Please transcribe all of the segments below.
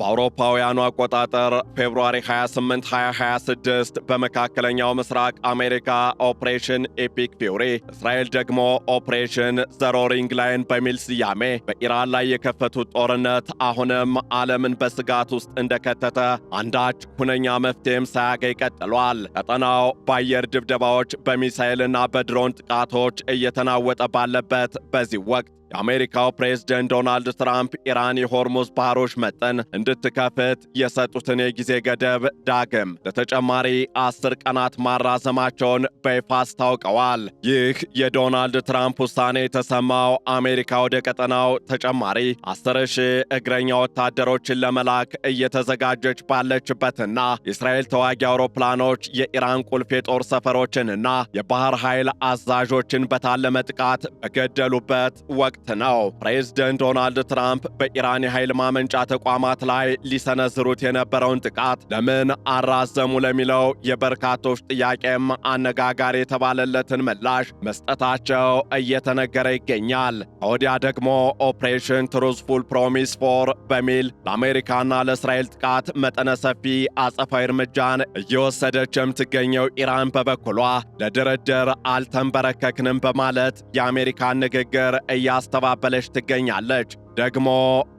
በአውሮፓውያኑ አቆጣጠር ፌብሩዋሪ 28 2026 በመካከለኛው ምስራቅ አሜሪካ ኦፕሬሽን ኤፒክ ፊውሪ፣ እስራኤል ደግሞ ኦፕሬሽን ዘሮሪንግ ላይን በሚል ስያሜ በኢራን ላይ የከፈቱት ጦርነት አሁንም ዓለምን በስጋት ውስጥ እንደከተተ አንዳች ሁነኛ መፍትሄም ሳያገኝ ቀጥሏል። ቀጠናው በአየር ድብደባዎች፣ በሚሳኤልና በድሮን ጥቃቶች እየተናወጠ ባለበት በዚህ ወቅት የአሜሪካው ፕሬዝደንት ዶናልድ ትራምፕ ኢራን የሆርሙዝ ባህሮች መጠን እንድትከፍት የሰጡትን የጊዜ ገደብ ዳግም ለተጨማሪ 10 ቀናት ማራዘማቸውን በይፋ አስታውቀዋል። ይህ የዶናልድ ትራምፕ ውሳኔ የተሰማው አሜሪካ ወደ ቀጠናው ተጨማሪ 10,000 እግረኛ ወታደሮችን ለመላክ እየተዘጋጀች ባለችበትና የእስራኤል ተዋጊ አውሮፕላኖች የኢራን ቁልፍ የጦር ሰፈሮችንና የባህር ኃይል አዛዦችን በታለመ ጥቃት በገደሉበት ወቅት ነው። ፕሬዝደንት ዶናልድ ትራምፕ በኢራን የኃይል ማመንጫ ተቋማት ላይ ሊሰነዝሩት የነበረውን ጥቃት ለምን አራዘሙ ለሚለው የበርካቶች ጥያቄም አነጋጋሪ የተባለለትን ምላሽ መስጠታቸው እየተነገረ ይገኛል። ከወዲያ ደግሞ ኦፕሬሽን ትሩዝፉል ፕሮሚስ ፎር በሚል ለአሜሪካና ለእስራኤል ጥቃት መጠነ ሰፊ አጸፋዊ እርምጃን እየወሰደች የምትገኘው ኢራን በበኩሏ ለድርድር አልተንበረከክንም በማለት የአሜሪካን ንግግር እያስተባበለች ትገኛለች። ደግሞ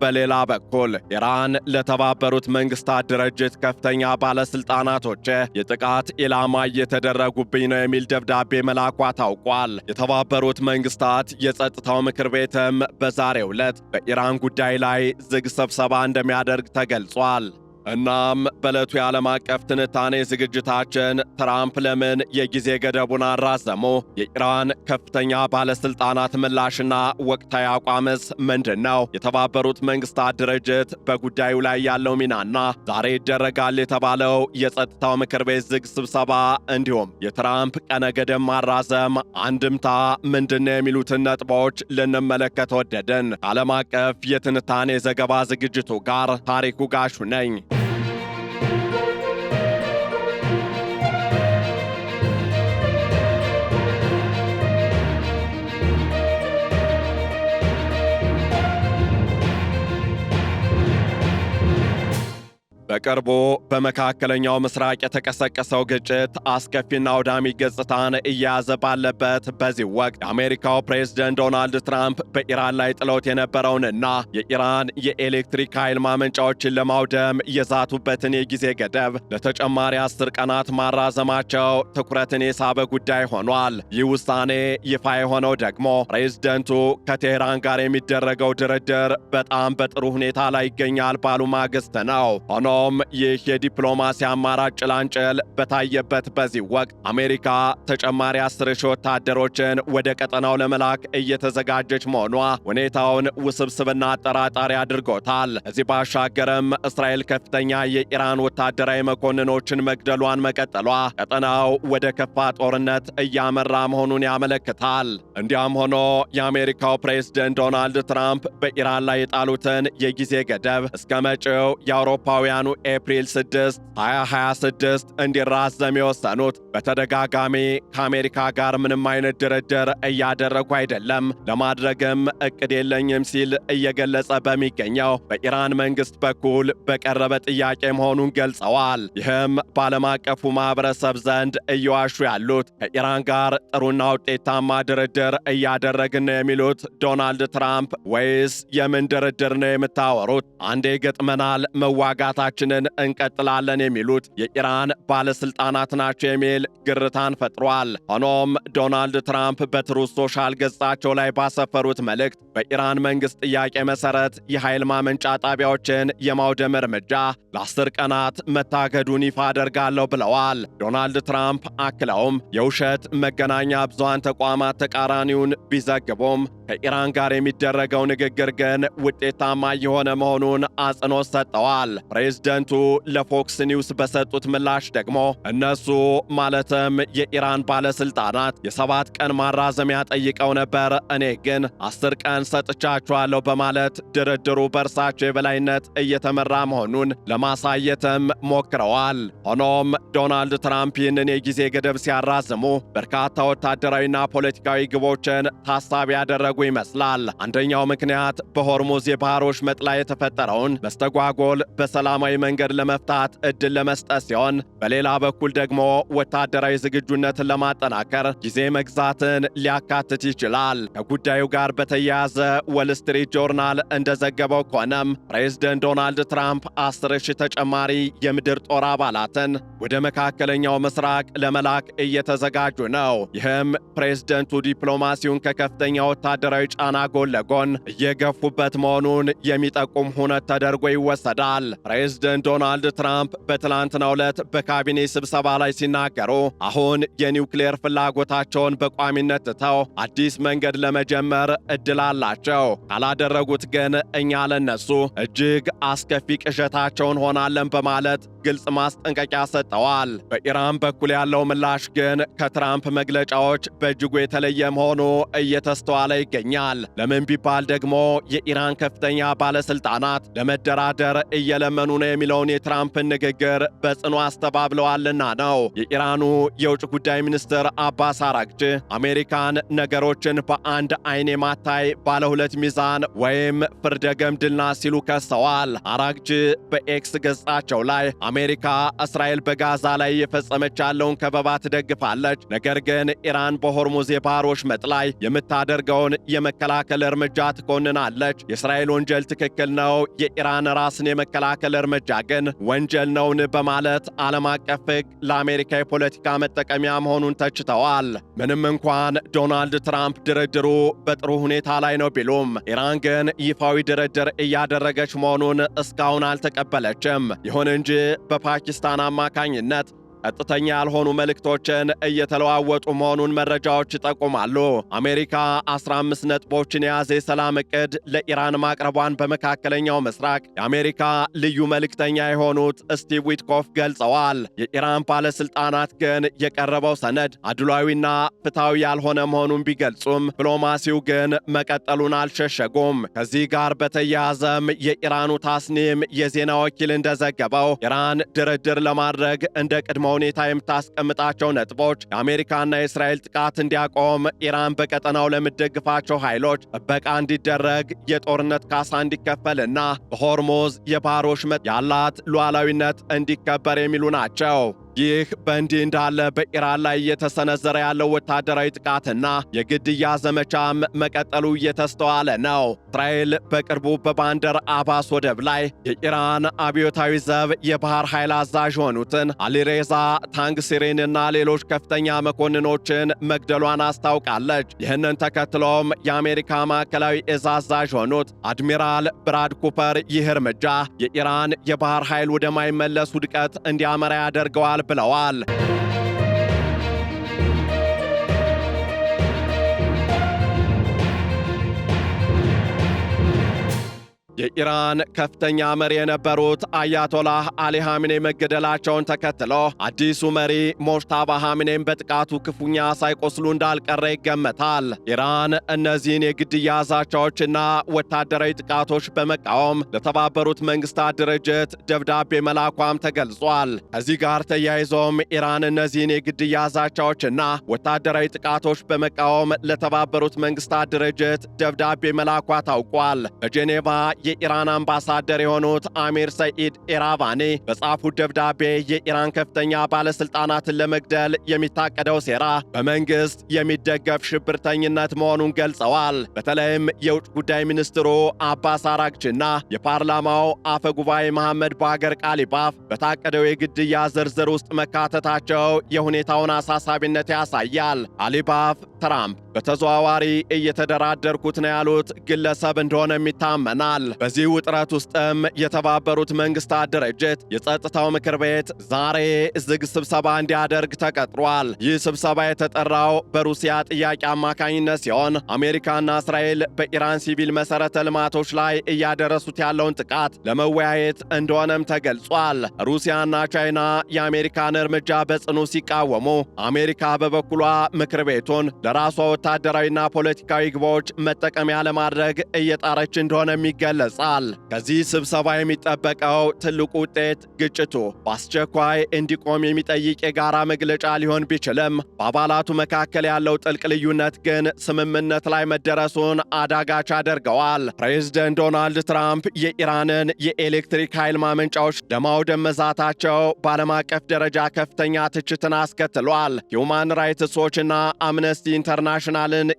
በሌላ በኩል ኢራን ለተባበሩት መንግስታት ድርጅት ከፍተኛ ባለስልጣናቶች የጥቃት ኢላማ እየተደረጉብኝ ነው የሚል ደብዳቤ መላኳ ታውቋል። የተባበሩት መንግስታት የጸጥታው ምክር ቤትም በዛሬው ዕለት በኢራን ጉዳይ ላይ ዝግ ስብሰባ እንደሚያደርግ ተገልጿል። እናም በዕለቱ የዓለም አቀፍ ትንታኔ ዝግጅታችን ትራምፕ ለምን የጊዜ ገደቡን አራዘሙ? የኢራን ከፍተኛ ባለስልጣናት ምላሽና ወቅታዊ አቋምስ ምንድነው? የተባበሩት መንግስታት ድርጅት በጉዳዩ ላይ ያለው ሚናና ዛሬ ይደረጋል የተባለው የጸጥታው ምክር ቤት ዝግ ስብሰባ እንዲሁም የትራምፕ ቀነ ገደብ ማራዘም አንድምታ ምንድነው የሚሉትን ነጥቦች ልንመለከት ወደድን። ከዓለም አቀፍ የትንታኔ ዘገባ ዝግጅቱ ጋር ታሪኩ ጋሹ ነኝ። በቅርቡ በመካከለኛው ምስራቅ የተቀሰቀሰው ግጭት አስከፊና አውዳሚ ገጽታን እየያዘ ባለበት በዚህ ወቅት የአሜሪካው ፕሬዝደንት ዶናልድ ትራምፕ በኢራን ላይ ጥለውት የነበረውንና የኢራን የኤሌክትሪክ ኃይል ማመንጫዎችን ለማውደም የዛቱበትን የጊዜ ገደብ ለተጨማሪ 10 ቀናት ማራዘማቸው ትኩረትን የሳበ ጉዳይ ሆኗል። ይህ ውሳኔ ይፋ የሆነው ደግሞ ፕሬዝደንቱ ከቴህራን ጋር የሚደረገው ድርድር በጣም በጥሩ ሁኔታ ላይ ይገኛል ባሉ ማግስት ነው። ሆኖም ይህ የዲፕሎማሲ አማራጭ ጭላንጭል በታየበት በዚህ ወቅት አሜሪካ ተጨማሪ 10,000 ወታደሮችን ወደ ቀጠናው ለመላክ እየተዘጋጀች መሆኗ ሁኔታውን ውስብስብና አጠራጣሪ አድርጎታል። ከዚህ ባሻገርም እስራኤል ከፍተኛ የኢራን ወታደራዊ መኮንኖችን መግደሏን መቀጠሏ ቀጠናው ወደ ከፋ ጦርነት እያመራ መሆኑን ያመለክታል። እንዲያም ሆኖ የአሜሪካው ፕሬዝደንት ዶናልድ ትራምፕ በኢራን ላይ የጣሉትን የጊዜ ገደብ እስከ መጪው የአውሮፓውያኑ ኤፕሪል 6 2026 እንዲራዘም የወሰኑት በተደጋጋሚ ከአሜሪካ ጋር ምንም አይነት ድርድር እያደረጉ አይደለም፣ ለማድረግም እቅድ የለኝም ሲል እየገለጸ በሚገኘው በኢራን መንግስት በኩል በቀረበ ጥያቄ መሆኑን ገልጸዋል። ይህም በዓለም አቀፉ ማህበረሰብ ዘንድ እየዋሹ ያሉት ከኢራን ጋር ጥሩና ውጤታማ ድርድር እያደረግን ነው የሚሉት ዶናልድ ትራምፕ ወይስ የምን ድርድር ነው የምታወሩት? አንዴ ገጥመናል መዋጋታችንን እንቀጥላለን የሚሉት የኢራን ባለስልጣናት ናቸው የሚል ግርታን ፈጥሯል። ሆኖም ዶናልድ ትራምፕ በትሩዝ ሶሻል ገጻቸው ላይ ባሰፈሩት መልእክት በኢራን መንግስት ጥያቄ መሰረት የኃይል ማመንጫ ጣቢያዎችን የማውደም እርምጃ ለ10 ቀናት መታገዱን ይፋ አደርጋለሁ ብለዋል። ዶናልድ ትራምፕ አክለውም የውሸት መገናኛ ብዙሃን ተቋማት ተቃራኒውን ቢዘግቡም ከኢራን ጋር የሚደረገው ንግግር ግን ውጤታማ የሆነ መሆኑን አጽንኦት ሰጥተዋል። ፕሬዝደንቱ ለፎክስ ኒውስ በሰጡት ምላሽ ደግሞ እነሱ ማለትም የኢራን ባለስልጣናት የ7 ቀን ማራዘሚያ ጠይቀው ነበር፣ እኔ ግን 10 ቀን ሰጥቻቸዋለሁ በማለት ድርድሩ በእርሳቸው የበላይነት እየተመራ መሆኑን ለማሳየትም ሞክረዋል። ሆኖም ዶናልድ ትራምፕ ይህንን የጊዜ ገደብ ሲያራዝሙ በርካታ ወታደራዊና ፖለቲካዊ ግቦችን ታሳቢ ያደረጉ ይመስላል። አንደኛው ምክንያት በሆርሙዝ የባህር ወሽመጥ ላይ የተፈጠረውን መስተጓጎል በሰላማዊ መንገድ ለመፍታት ዕድል ለመስጠት ሲሆን፣ በሌላ በኩል ደግሞ ወታደራዊ ዝግጁነትን ለማጠናከር ጊዜ መግዛትን ሊያካትት ይችላል። ከጉዳዩ ጋር በተያያዘ ወል ስትሪት ጆርናል እንደዘገበው ከሆነም ፕሬዝደንት ዶናልድ ትራምፕ 10,000 ተጨማሪ የምድር ጦር አባላትን ወደ መካከለኛው ምስራቅ ለመላክ እየተዘጋጁ ነው። ይህም ፕሬዝደንቱ ዲፕሎማሲውን ከከፍተኛ ወታደራዊ ጫና ጎን ለጎን እየገፉበት መሆኑን የሚጠቁም ሁነት ተደርጎ ይወሰዳል። ፕሬዝደንት ዶናልድ ትራምፕ በትላንትናው ዕለት በካቢኔ ስብሰባ ላይ ሲናገሩ አሁን የኒውክሌር ፍላጎታቸውን በቋሚነት ትተው አዲስ መንገድ ለመጀመር ዕድል አላቸው። ካላደረጉት ግን እኛ ለነሱ እጅግ አስከፊ ቅዠታቸውን ሆናለን በማለት ግልጽ ማስጠንቀቂያ ሰጥተዋል። በኢራን በኩል ያለው ምላሽ ግን ከትራምፕ መግለጫዎች በእጅጉ የተለየ መሆኑ እየተስተዋለ ይገኛል። ለምን ቢባል ደግሞ የኢራን ከፍተኛ ባለስልጣናት ለመደራደር እየለመኑ ነው የሚለውን የትራምፕን ንግግር በጽኑ አስተባብለዋልና ነው። የኢራኑ የውጭ ጉዳይ ሚኒስትር አባስ አራግቺ አሜሪካን ነገሮችን በአንድ አይን የማታይ ባለ ሁለት ሚዛን ወይም ፍርደ ገምድልና ሲሉ ከሰዋል። አራግቺ በኤክስ ገጻቸው ላይ አሜሪካ እስራኤል በጋዛ ላይ የፈጸመች ያለውን ከበባ ትደግፋለች፣ ነገር ግን ኢራን በሆርሙዝ የባህር ወሽመጥ ላይ የምታደርገውን የመከላከል እርምጃ ትኮንናለች። የእስራኤል ወንጀል ትክክል ነው፣ የኢራን ራስን የመከላከል እርምጃ ግን ወንጀል ነውን በማለት ዓለም አቀፍ ሕግ ለአሜሪካ የፖለቲካ መጠቀሚያ መሆኑን ተችተዋል። ምንም እንኳን ዶናልድ ትራምፕ ድርድሩ በጥሩ ሁኔታ ላይ ነው ቢሉም ኢራን ግን ይፋዊ ድርድር እያደረገች መሆኑን እስካሁን አልተቀበለችም። ይሁን እንጂ በፓኪስታን አማካኝነት ቀጥተኛ ያልሆኑ መልእክቶችን እየተለዋወጡ መሆኑን መረጃዎች ይጠቁማሉ። አሜሪካ 15 ነጥቦችን የያዘ የሰላም ዕቅድ ለኢራን ማቅረቧን በመካከለኛው ምስራቅ የአሜሪካ ልዩ መልእክተኛ የሆኑት ስቲቭ ዊትኮፍ ገልጸዋል። የኢራን ባለስልጣናት ግን የቀረበው ሰነድ አድሏዊና ፍትሐዊ ያልሆነ መሆኑን ቢገልጹም ዲፕሎማሲው ግን መቀጠሉን አልሸሸጉም። ከዚህ ጋር በተያያዘም የኢራኑ ታስኒም የዜና ወኪል እንደዘገበው ኢራን ድርድር ለማድረግ እንደ ቅድመ ሁኔታ የምታስቀምጣቸው ነጥቦች የአሜሪካና የእስራኤል ጥቃት እንዲያቆም፣ ኢራን በቀጠናው ለምትደግፋቸው ኃይሎች ጥበቃ እንዲደረግ፣ የጦርነት ካሳ እንዲከፈልና በሆርሙዝ የባህር ወሽመጥ ያላት ሉዓላዊነት እንዲከበር የሚሉ ናቸው። ይህ በእንዲህ እንዳለ በኢራን ላይ እየተሰነዘረ ያለው ወታደራዊ ጥቃትና የግድያ ዘመቻም መቀጠሉ እየተስተዋለ ነው። እስራኤል በቅርቡ በባንደር አባስ ወደብ ላይ የኢራን አብዮታዊ ዘብ የባህር ኃይል አዛዥ የሆኑትን አሊሬዛ ታንግሲሪንና ሌሎች ከፍተኛ መኮንኖችን መግደሏን አስታውቃለች። ይህንን ተከትሎም የአሜሪካ ማዕከላዊ እዝ አዛዥ የሆኑት አድሚራል ብራድ ኩፐር ይህ እርምጃ የኢራን የባህር ኃይል ወደማይመለስ ውድቀት እንዲያመራ ያደርገዋል ብለዋል። የኢራን ከፍተኛ መሪ የነበሩት አያቶላህ አሊ ሐሚኔ መገደላቸውን ተከትሎ አዲሱ መሪ ሞጅታባ ሐሚኔም በጥቃቱ ክፉኛ ሳይቆስሉ እንዳልቀረ ይገመታል። ኢራን እነዚህን የግድያ ዛቻዎችና ወታደራዊ ጥቃቶች በመቃወም ለተባበሩት መንግስታት ድርጅት ደብዳቤ መላኳም ተገልጿል። ከዚህ ጋር ተያይዞም ኢራን እነዚህን የግድያ ዛቻዎችና ወታደራዊ ጥቃቶች በመቃወም ለተባበሩት መንግስታት ድርጅት ደብዳቤ መላኳ ታውቋል። በጄኔቫ የኢራን አምባሳደር የሆኑት አሚር ሰኢድ ኢራቫኒ በጻፉት ደብዳቤ የኢራን ከፍተኛ ባለስልጣናትን ለመግደል የሚታቀደው ሴራ በመንግስት የሚደገፍ ሽብርተኝነት መሆኑን ገልጸዋል። በተለይም የውጭ ጉዳይ ሚኒስትሩ አባስ አራግቺና የፓርላማው አፈ ጉባኤ መሐመድ ባገር ቃሊባፍ በታቀደው የግድያ ዝርዝር ውስጥ መካተታቸው የሁኔታውን አሳሳቢነት ያሳያል። ቃሊባፍ ትራምፕ በተዘዋዋሪ እየተደራደርኩት ነው ያሉት ግለሰብ እንደሆነም ይታመናል። በዚህ ውጥረት ውስጥም የተባበሩት መንግስታት ድርጅት የጸጥታው ምክር ቤት ዛሬ ዝግ ስብሰባ እንዲያደርግ ተቀጥሯል። ይህ ስብሰባ የተጠራው በሩሲያ ጥያቄ አማካኝነት ሲሆን አሜሪካና እስራኤል በኢራን ሲቪል መሠረተ ልማቶች ላይ እያደረሱት ያለውን ጥቃት ለመወያየት እንደሆነም ተገልጿል። ሩሲያና ቻይና የአሜሪካን እርምጃ በጽኑ ሲቃወሙ፣ አሜሪካ በበኩሏ ምክር ቤቱን ለራሷ ወታደራዊና ፖለቲካዊ ግቦች መጠቀሚያ ለማድረግ እየጣረች እንደሆነም ይገለጻል። ከዚህ ስብሰባ የሚጠበቀው ትልቁ ውጤት ግጭቱ በአስቸኳይ እንዲቆም የሚጠይቅ የጋራ መግለጫ ሊሆን ቢችልም በአባላቱ መካከል ያለው ጥልቅ ልዩነት ግን ስምምነት ላይ መደረሱን አዳጋች አድርገዋል። ፕሬዝደንት ዶናልድ ትራምፕ የኢራንን የኤሌክትሪክ ኃይል ማመንጫዎች ለማውደም መዛታቸው በዓለም አቀፍ ደረጃ ከፍተኛ ትችትን አስከትሏል። ሁማን ራይትስ ዎችና አምነስቲ ኢንተርናሽናልን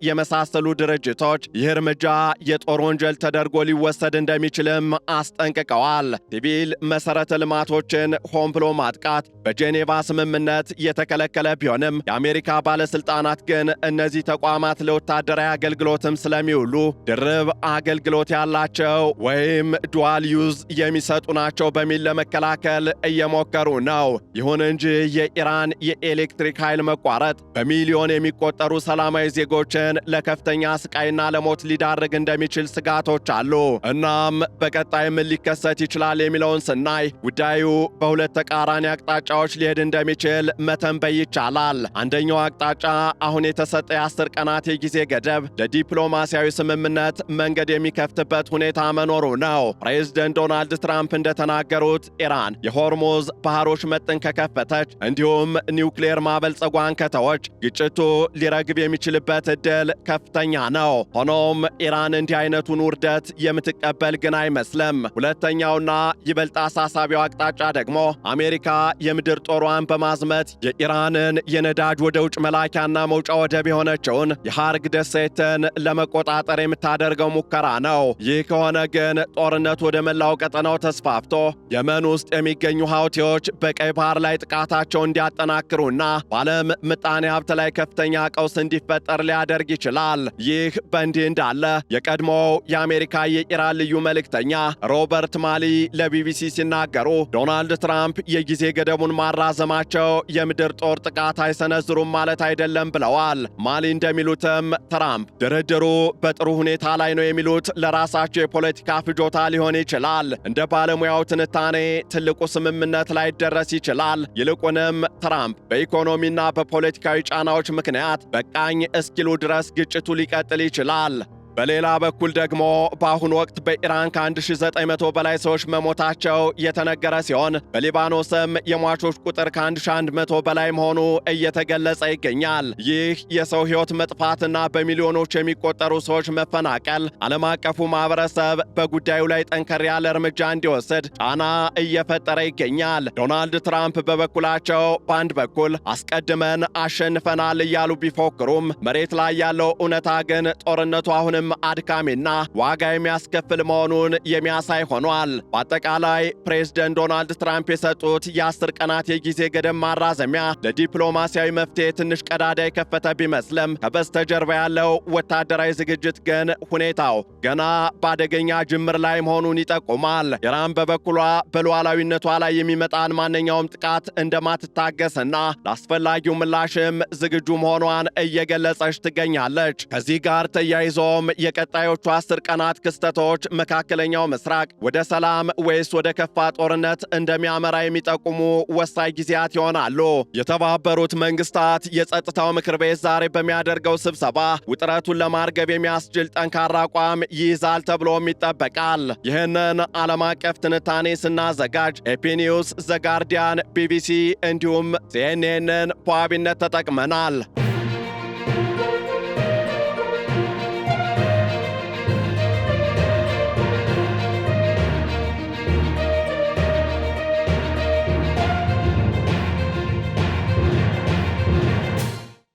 የመሳሰሉ ድርጅቶች ይህ እርምጃ የጦር ወንጀል ተደርጎ ሊወሰድ እንደሚችልም አስጠንቅቀዋል። ሲቪል መሠረተ ልማቶችን ሆን ብሎ ማጥቃት በጄኔቫ ስምምነት የተከለከለ ቢሆንም የአሜሪካ ባለሥልጣናት ግን እነዚህ ተቋማት ለወታደራዊ አገልግሎትም ስለሚውሉ ድርብ አገልግሎት ያላቸው ወይም ዱዋል ዩዝ የሚሰጡ ናቸው በሚል ለመከላከል እየሞከሩ ነው። ይሁን እንጂ የኢራን የኤሌክትሪክ ኃይል መቋረጥ በሚሊዮን የሚቆጠሩ ሰላማዊ ዜጎችን ለከፍተኛ ስቃይና ለሞት ሊዳርግ እንደሚችል ስጋቶች አሉ። እናም በቀጣይ ምን ሊከሰት ይችላል የሚለውን ስናይ ጉዳዩ በሁለት ተቃራኒ አቅጣጫዎች ሊሄድ እንደሚችል መተንበይ ይቻላል። አንደኛው አቅጣጫ አሁን የተሰጠ የ10 ቀናት የጊዜ ገደብ ለዲፕሎማሲያዊ ስምምነት መንገድ የሚከፍትበት ሁኔታ መኖሩ ነው። ፕሬዝደንት ዶናልድ ትራምፕ እንደተናገሩት ኢራን የሆርሙዝ ባህሮች መጥን ከከፈተች እንዲሁም ኒውክሌር ማበልጸጓን ከተወች ግጭቱ ሊረግብ የሚችልበት ዕድል ከፍተኛ ነው። ሆኖም ኢራን እንዲህ አይነቱን ውርደት የምትቀበል ግን አይመስልም። ሁለተኛውና ይበልጥ አሳሳቢው አቅጣጫ ደግሞ አሜሪካ የምድር ጦሯን በማዝመት የኢራንን የነዳጅ ወደ ውጭ መላኪያና መውጫ ወደብ የሆነችውን የሐርግ ደሴትን ለመቆጣጠር የምታደርገው ሙከራ ነው። ይህ ከሆነ ግን ጦርነት ወደ መላው ቀጠናው ተስፋፍቶ የመን ውስጥ የሚገኙ ሐውቲዎች በቀይ ባህር ላይ ጥቃታቸውን እንዲያጠናክሩና በዓለም ምጣኔ ሀብት ላይ ከፍተኛ ቀውስ እንዲፈጠር ሊያደርግ ይችላል። ይህ በእንዲህ እንዳለ የቀድሞው የአሜሪካ የኢራን ልዩ መልእክተኛ ሮበርት ማሊ ለቢቢሲ ሲናገሩ ዶናልድ ትራምፕ የጊዜ ገደቡን ማራዘማቸው የምድር ጦር ጥቃት አይሰነዝሩም ማለት አይደለም ብለዋል። ማሊ እንደሚሉትም ትራምፕ ድርድሩ በጥሩ ሁኔታ ላይ ነው የሚሉት ለራሳቸው የፖለቲካ ፍጆታ ሊሆን ይችላል። እንደ ባለሙያው ትንታኔ ትልቁ ስምምነት ላይ ደረስ ይችላል። ይልቁንም ትራምፕ በኢኮኖሚና በፖለቲካዊ ጫናዎች ምክንያት በቃኝ እስኪሉ ድረስ ግጭቱ ሊቀጥል ይችላል። በሌላ በኩል ደግሞ በአሁኑ ወቅት በኢራን ከ1900 በላይ ሰዎች መሞታቸው የተነገረ ሲሆን በሊባኖስም የሟቾች ቁጥር ከ1100 በላይ መሆኑ እየተገለጸ ይገኛል። ይህ የሰው ሕይወት መጥፋትና በሚሊዮኖች የሚቆጠሩ ሰዎች መፈናቀል ዓለም አቀፉ ማህበረሰብ በጉዳዩ ላይ ጠንከር ያለ እርምጃ እንዲወስድ ጫና እየፈጠረ ይገኛል። ዶናልድ ትራምፕ በበኩላቸው በአንድ በኩል አስቀድመን አሸንፈናል እያሉ ቢፎክሩም መሬት ላይ ያለው እውነታ ግን ጦርነቱ አሁንም አድካሚና ዋጋ የሚያስከፍል መሆኑን የሚያሳይ ሆኗል። በአጠቃላይ ፕሬዝደንት ዶናልድ ትራምፕ የሰጡት የ10 ቀናት የጊዜ ገደብ ማራዘሚያ ለዲፕሎማሲያዊ መፍትሄ ትንሽ ቀዳዳ የከፈተ ቢመስልም ከበስተጀርባ ያለው ወታደራዊ ዝግጅት ግን ሁኔታው ገና በአደገኛ ጅምር ላይ መሆኑን ይጠቁማል። ኢራን በበኩሏ በሉዓላዊነቷ ላይ የሚመጣን ማንኛውም ጥቃት እንደማትታገስና ለአስፈላጊው ምላሽም ዝግጁ መሆኗን እየገለጸች ትገኛለች። ከዚህ ጋር ተያይዞም የቀጣዮቹ 10 ቀናት ክስተቶች መካከለኛው ምስራቅ ወደ ሰላም ወይስ ወደ ከፋ ጦርነት እንደሚያመራ የሚጠቁሙ ወሳኝ ጊዜያት ይሆናሉ። የተባበሩት መንግስታት የጸጥታው ምክር ቤት ዛሬ በሚያደርገው ስብሰባ ውጥረቱን ለማርገብ የሚያስችል ጠንካራ አቋም ይይዛል ተብሎም ይጠበቃል። ይህንን ዓለም አቀፍ ትንታኔ ስናዘጋጅ ኤፒ ኒውስ፣ ዘ ጋርዲያን፣ ቢቢሲ እንዲሁም ሲኤንኤንን በዋቢነት ተጠቅመናል።